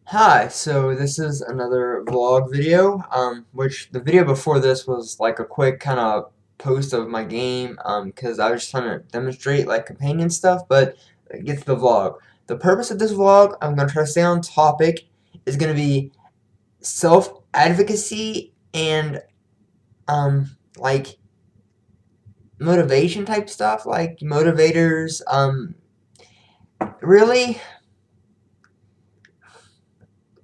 Hi, so this is another vlog video, which the video before this was like a quick kind of post of my game, because I was just trying to demonstrate like companion stuff, but get to the vlog. The purpose of this vlog, I'm going to try to stay on topic, is going to be self-advocacy and, like, motivation type stuff, like motivators, really,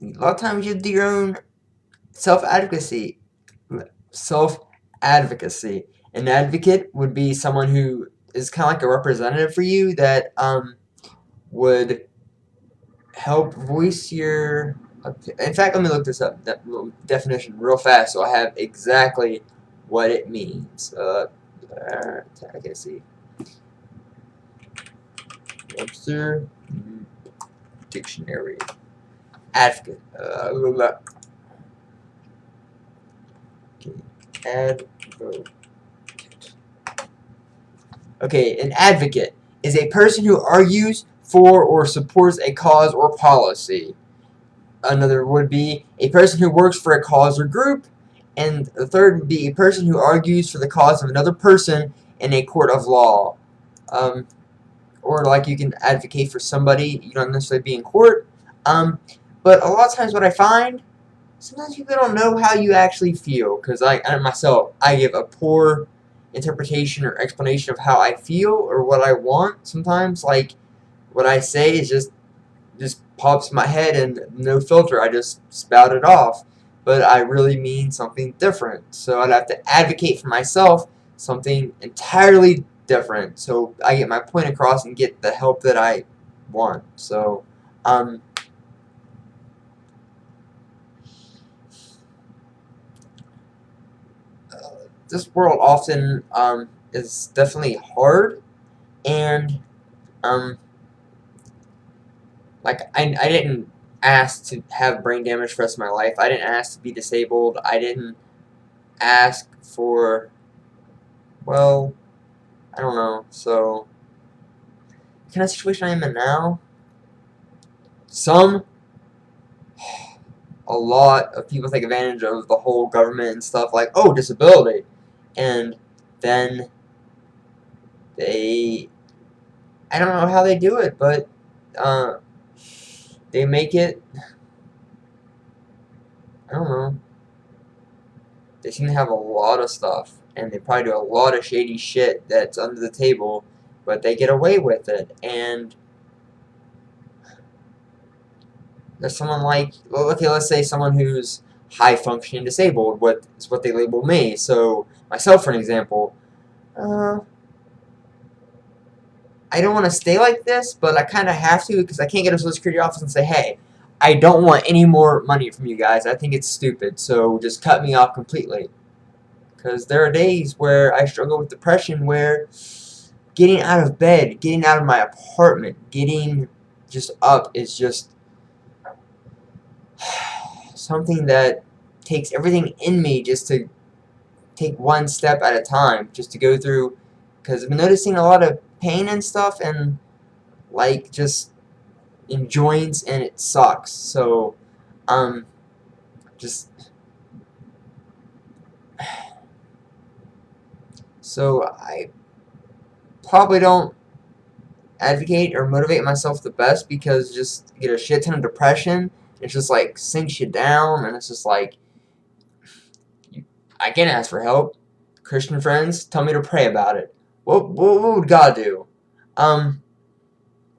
a lot of times you do your own self-advocacy. Self-advocacy. An advocate would be someone who is kind of like a representative for you that would help voice your. In fact, let me look this up. That definition real fast, so I have exactly what it means. Advocacy. Webster Dictionary. Advocate. Advocate. Okay, an advocate is a person who argues for or supports a cause or policy. Another would be a person who works for a cause or group. And the third would be a person who argues for the cause of another person in a court of law. Um, or like you can advocate for somebody, you don't necessarily be in court. But a lot of times what I find, sometimes people don't know how you actually feel. Because I myself, I give a poor interpretation or explanation of how I feel or what I want. Sometimes, like, what I say is just pops in my head and no filter. I just spout it off. But I really mean something different. So I'd have to advocate for myself something entirely different. So I get my point across and get the help that I want. So, this world often is definitely hard, and um, like I didn't ask to have brain damage for the rest of my life. I didn't ask to be disabled. I didn't ask for, well, I don't know. So, the kind of situation I am in now, some, a lot of people take advantage of the whole government and stuff like, oh, disability. And then they, I don't know how they do it, but uh, they make it, I don't know, they seem to have a lot of stuff, and they probably do a lot of shady shit that's under the table, but they get away with it. And there's someone like, well, okay, let's say someone who's high functioning disabled, what is what they label me. So myself, for an example, uh, I don't want to stay like this, but I kind of have to because I can't get to the Social Security office and say, hey, I don't want any more money from you guys. I think it's stupid, so just cut me off completely. Because there are days where I struggle with depression where getting out of bed, getting out of my apartment, getting just up is just something that takes everything in me just to take one step at a time, just to go through, because I've been noticing a lot of pain and stuff, and like just in joints, and it sucks. So, just so I probably don't advocate or motivate myself the best because just get a shit ton of depression. It's just like sinks you down, and it's just like I can't ask for help. Christian friends tell me to pray about it. What would God do? Um,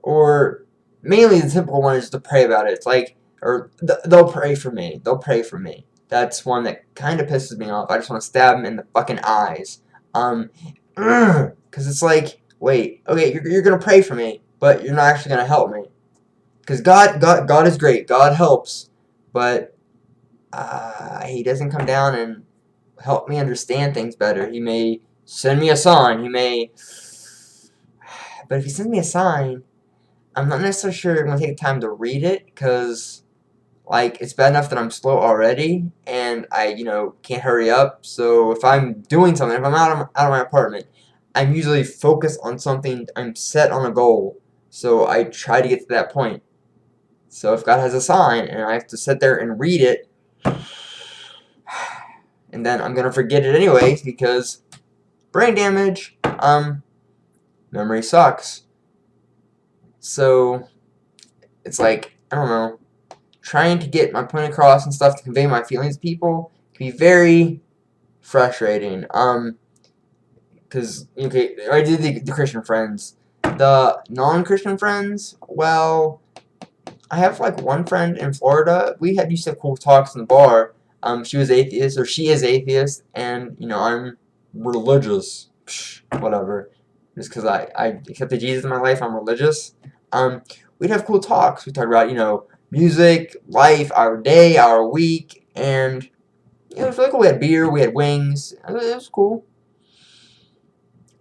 or mainly the typical one is to pray about it. It's like, or they'll pray for me. They'll pray for me. That's one that kind of pisses me off. I just want to stab them in the fucking eyes. Because it's like, wait, okay, you're gonna pray for me, but you're not actually gonna help me. Because God is great. God helps, but He doesn't come down and help me understand things better. He may send me a sign. He may, but if He sends me a sign, I'm not necessarily sure I'm gonna take the time to read it because, like, it's bad enough that I'm slow already and I, can't hurry up. So if I'm doing something, if I'm out of my apartment, I'm usually focused on something. I'm set on a goal, so I try to get to that point. So if God has a sign and I have to sit there and read it, and then I'm gonna forget it anyways because brain damage, memory sucks. So it's like, I don't know, trying to get my point across and stuff to convey my feelings to people can be very frustrating. Because, okay, I did the Christian friends. The non-Christian friends, well, I have like one friend in Florida. We had used to have cool talks in the bar. She was atheist, or she is atheist, and, you know, I'm religious. Psh, whatever. Just because I accepted Jesus in my life, I'm religious. We'd have cool talks. We talk about, you know, music, life, our day, our week, and it was really cool. We had beer, we had wings. It was cool.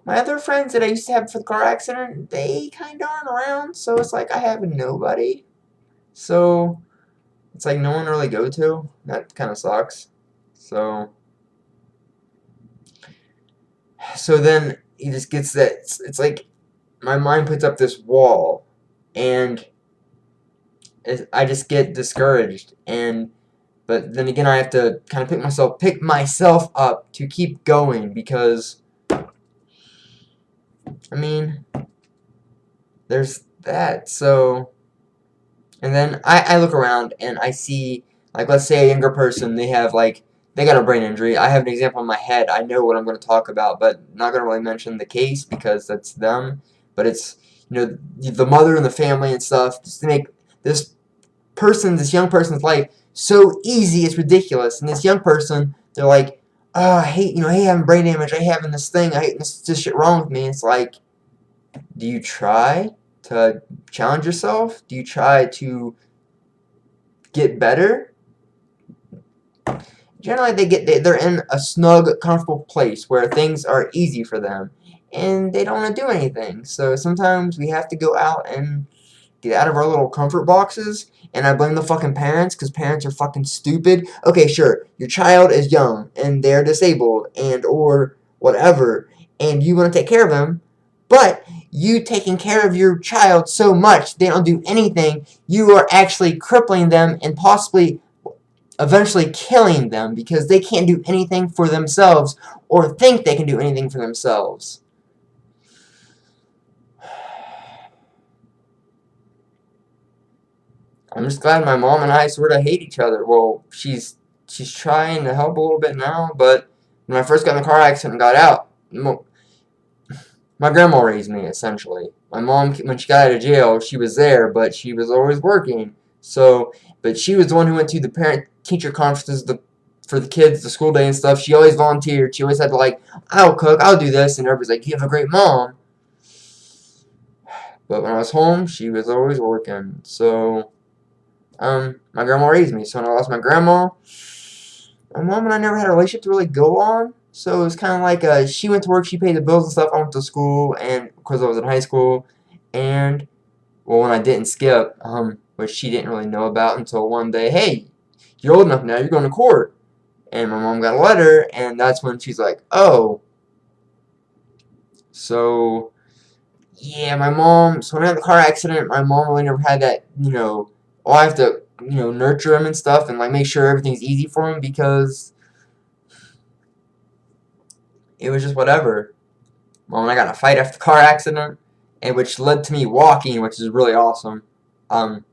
My other friends that I used to have for the car accident, they kind of aren't around, so it's like I have nobody. So it's like no one to really go to. That kind of sucks. So then he just gets that. It's like my mind puts up this wall, and I just get discouraged. But then again, I have to kind of pick myself up to keep going because, I mean, there's that. So, and then I look around and I see, like, let's say a younger person, they got a brain injury. I have an example in my head. I know what I'm going to talk about, but not going to really mention the case because that's them. But it's, you know, the mother and the family and stuff, just to make this young person's life so easy, it's ridiculous. And this young person, they're like, oh, I hate having brain damage. I hate having this thing. I hate this shit wrong with me. It's like, do you try to challenge yourself? Do you try to get better? Generally, they're in a snug, comfortable place where things are easy for them, and they don't want to do anything. So sometimes we have to go out and get out of our little comfort boxes. And I blame the fucking parents, because parents are fucking stupid. Okay, sure, your child is young and they're disabled and or whatever, and you want to take care of them, but you taking care of your child so much they don't do anything, you are actually crippling them and possibly eventually killing them because they can't do anything for themselves or think they can do anything for themselves. I'm just glad my mom and I sort of hate each other. Well, she's trying to help a little bit now, but when I first got in the car accident and got out, my grandma raised me, essentially. My mom, when she got out of jail, she was there, but she was always working. So, but she was the one who went to the parent-teacher conferences for the kids, the school day and stuff. She always volunteered. She always had to, like, I'll cook, I'll do this, and everybody's like, you have a great mom. But when I was home, she was always working. So, my grandma raised me. So when I lost my grandma, my mom and I never had a relationship to really go on. So it was kind of like she went to work, she paid the bills and stuff. I went to school, and because I was in high school, and well, when I didn't skip, which she didn't really know about until one day, hey, you're old enough now, you're going to court. And my mom got a letter, and that's when she's like, oh. So, yeah, so when I had the car accident, my mom really never had that, oh, I have to, nurture him and stuff and, like, make sure everything's easy for him because it was just whatever. Mom and I got in a fight after the car accident, and which led to me walking, which is really awesome. And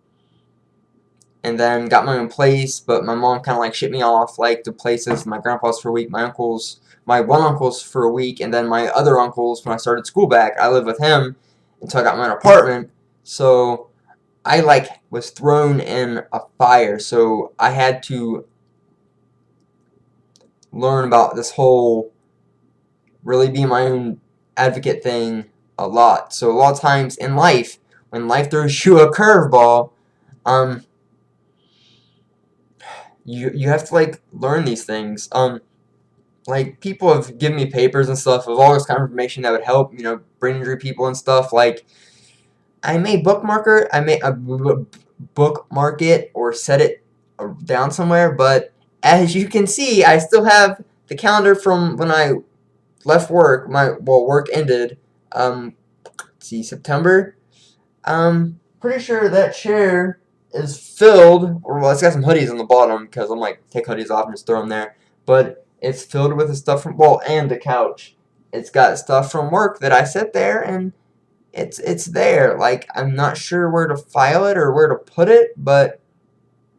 then got my own place, but my mom kind of like shipped me off like to places. My grandpa's for a week, my one uncle's for a week, and then my other uncle's when I started school back. I lived with him until I got my own apartment. So I like was thrown in a fire. So I had to learn about this whole really being my own advocate thing a lot. So a lot of times in life, when life throws you a curveball, you have to like learn these things. Like people have given me papers and stuff of all this kind of information that would help, brain injury people and stuff. Like I may bookmark it or set it down somewhere, but as you can see, I still have the calendar from when I left work. Work ended. Let's see, September. Pretty sure that chair is filled, or well, it's got some hoodies on the bottom because I'm like, take hoodies off and just throw them there. But it's filled with the stuff from, well, and the couch. It's got stuff from work that I sit there and it's there. Like, I'm not sure where to file it or where to put it, but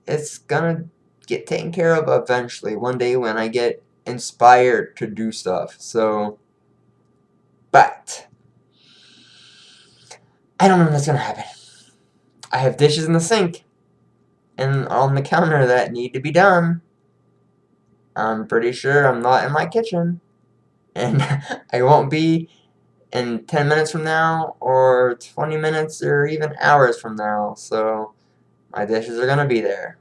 it's gonna get taken care of eventually one day when I get inspired to do stuff. So, but I don't know when that's gonna happen. I have dishes in the sink and on the counter that need to be done. I'm pretty sure I'm not in my kitchen, and I won't be in 10 minutes from now, or 20 minutes, or even hours from now. So my dishes are gonna be there.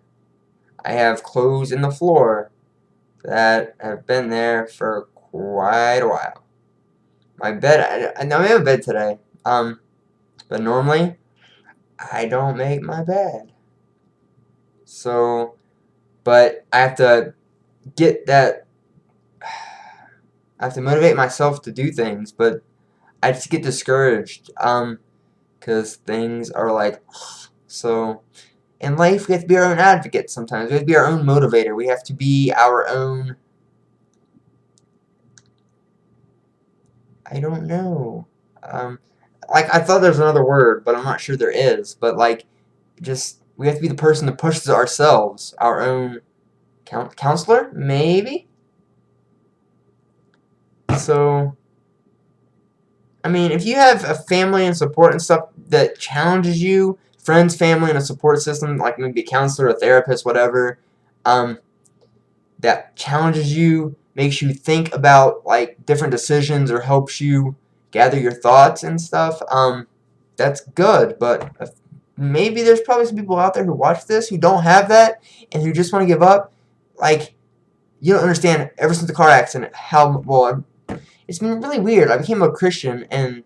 I have clothes in the floor that have been there for quite a while. My bed, I know I have a bed today. But normally I don't make my bed. So, but I have to get that. I have to motivate myself to do things, but I just get discouraged. Because things are like, so. In life, we have to be our own advocate sometimes. We have to be our own motivator. We have to be our own. I don't know. Like, I thought there was another word, but I'm not sure there is. But, like, just, we have to be the person that pushes ourselves. Our own counselor? Maybe? So, I mean, if you have a family and support and stuff that challenges you, friends, family, and a support system, like maybe a counselor, a therapist, whatever, that challenges you, makes you think about like different decisions, or helps you gather your thoughts and stuff, that's good. But maybe there's probably some people out there who watch this who don't have that and who just want to give up. Like, you don't understand, ever since the car accident, how, well, it's been really weird. I became a Christian and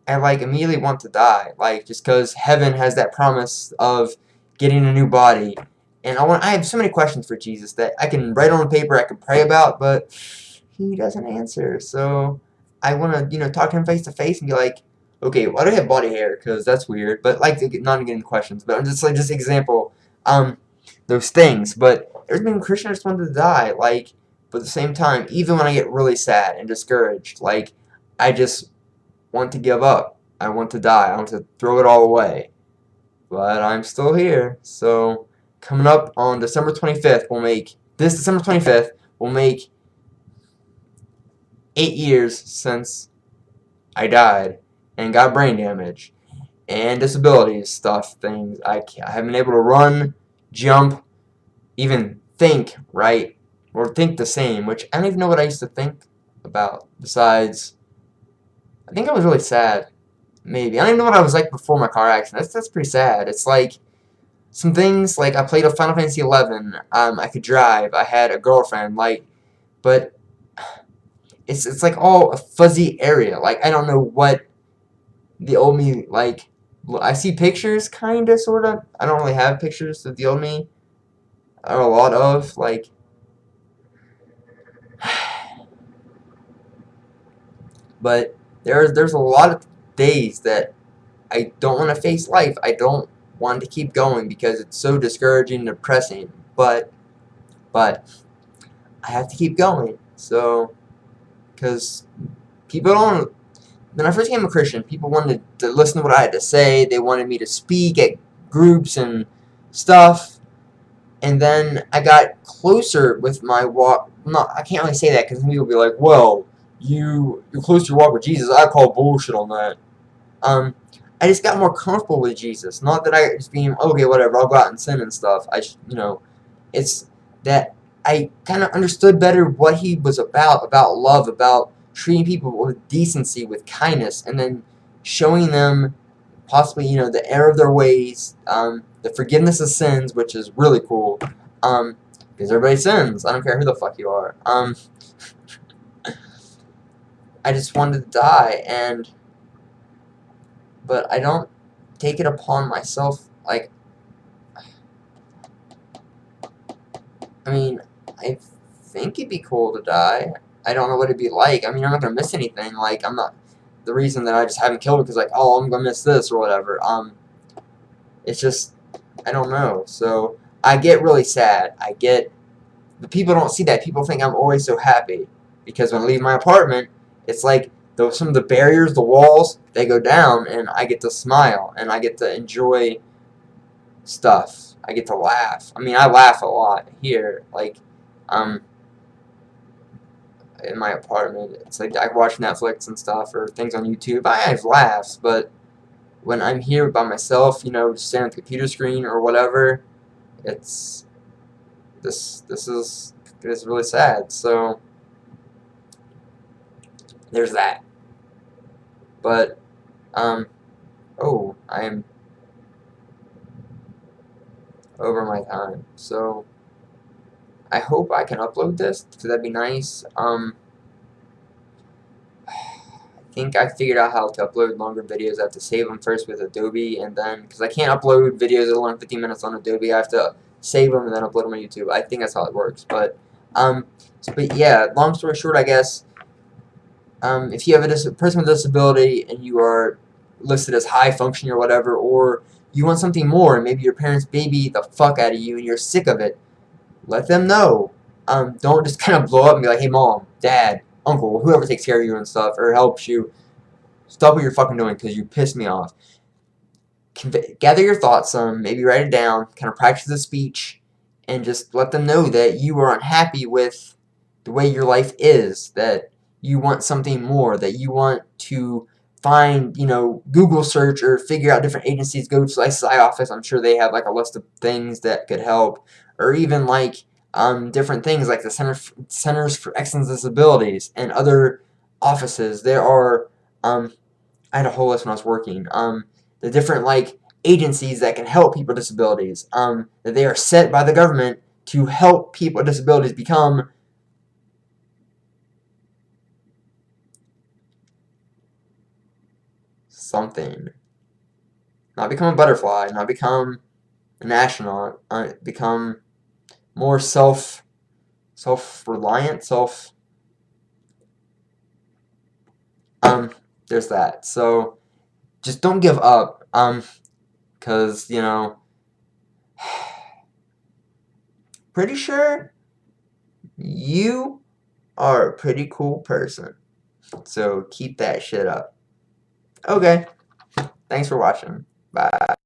I like immediately want to die, like, just because heaven has that promise of getting a new body. And I have so many questions for Jesus that I can write on paper, I can pray about, but he doesn't answer. So I want to, talk to him face to face and be like, okay, why do I have body hair? Because that's weird. But like, not getting questions, but I'm just like, just example, those things. But there's been Christians just wanted to die, like, but at the same time, even when I get really sad and discouraged, like, I just want to give up. I want to die. I want to throw it all away. But I'm still here. So coming up on December 25th, this December 25th, we'll make 8 years since I died and got brain damage and disabilities stuff, things. I haven't been able to run, jump, even think right, or think the same, which I don't even know what I used to think about, besides I think I was really sad. Maybe. I don't even know what I was like before my car accident. That's pretty sad. It's like some things, like I played a Final Fantasy 11. I could drive. I had a girlfriend. Like, but it's like all a fuzzy area. Like, I don't know what the old me, like, I see pictures, kinda, sorta. I don't really have pictures of the old me, or a lot of, like, but there's a lot of days that I don't want to face life. I don't want to keep going because it's so discouraging and depressing. But I have to keep going. So, because people don't. When I first became a Christian, people wanted to listen to what I had to say. They wanted me to speak at groups and stuff. And then I got closer with my walk. Not, I can't really say that because people will be like, "Well, you're close to your walk with Jesus." I call bullshit on that. I just got more comfortable with Jesus. Not that I just being, okay, whatever, I'll go out and sin and stuff. It's that I kind of understood better what he was about love, about treating people with decency, with kindness, and then showing them possibly, the error of their ways, the forgiveness of sins, which is really cool, because everybody sins. I don't care who the fuck you are. I just wanted to die, but I don't take it upon myself, like, I mean, I think it'd be cool to die. I don't know what it'd be like. I mean, I'm not gonna miss anything. Like, I'm not, the reason that I just haven't killed it because, like, oh, I'm gonna miss this or whatever. It's just, I don't know. So I get really sad. But people don't see that. People think I'm always so happy because when I leave my apartment, it's like some of the barriers, the walls, they go down, and I get to smile and I get to enjoy stuff. I get to laugh. I mean, I laugh a lot here. Like, um, in my apartment, it's like I watch Netflix and stuff or things on YouTube. I have laughs, but when I'm here by myself, just staring at the computer screen or whatever, it's this is really sad. So there's that. But oh, I am over my time. So I hope I can upload this because that'd be nice. I think I figured out how to upload longer videos. I have to save them first with Adobe, and then because I can't upload videos that are only 15 minutes on Adobe, I have to save them and then upload them on YouTube. I think that's how it works. But yeah, long story short, I guess if you have a person with a disability and you are listed as high functioning or whatever, or you want something more, and maybe your parents baby the fuck out of you and you're sick of it, let them know. Don't just kind of blow up and be like, hey, mom, dad, uncle, whoever takes care of you and stuff or helps you, stop what you're fucking doing because you piss me off. Gather your thoughts maybe write it down, kind of practice the speech, and just let them know that you are unhappy with the way your life is, that you want something more, that you want to find, Google search or figure out different agencies, go to like SI office, I'm sure they have like a list of things that could help, or even like different things like the Centers for Excellence Disabilities and other offices. There are, I had a whole list when I was working, the different like agencies that can help people with disabilities, that they are set by the government to help people with disabilities become something. Not become a butterfly, not become an astronaut, become more self-reliant, there's that. So just don't give up, because, pretty sure you are a pretty cool person. So keep that shit up. Okay. Thanks for watching. Bye.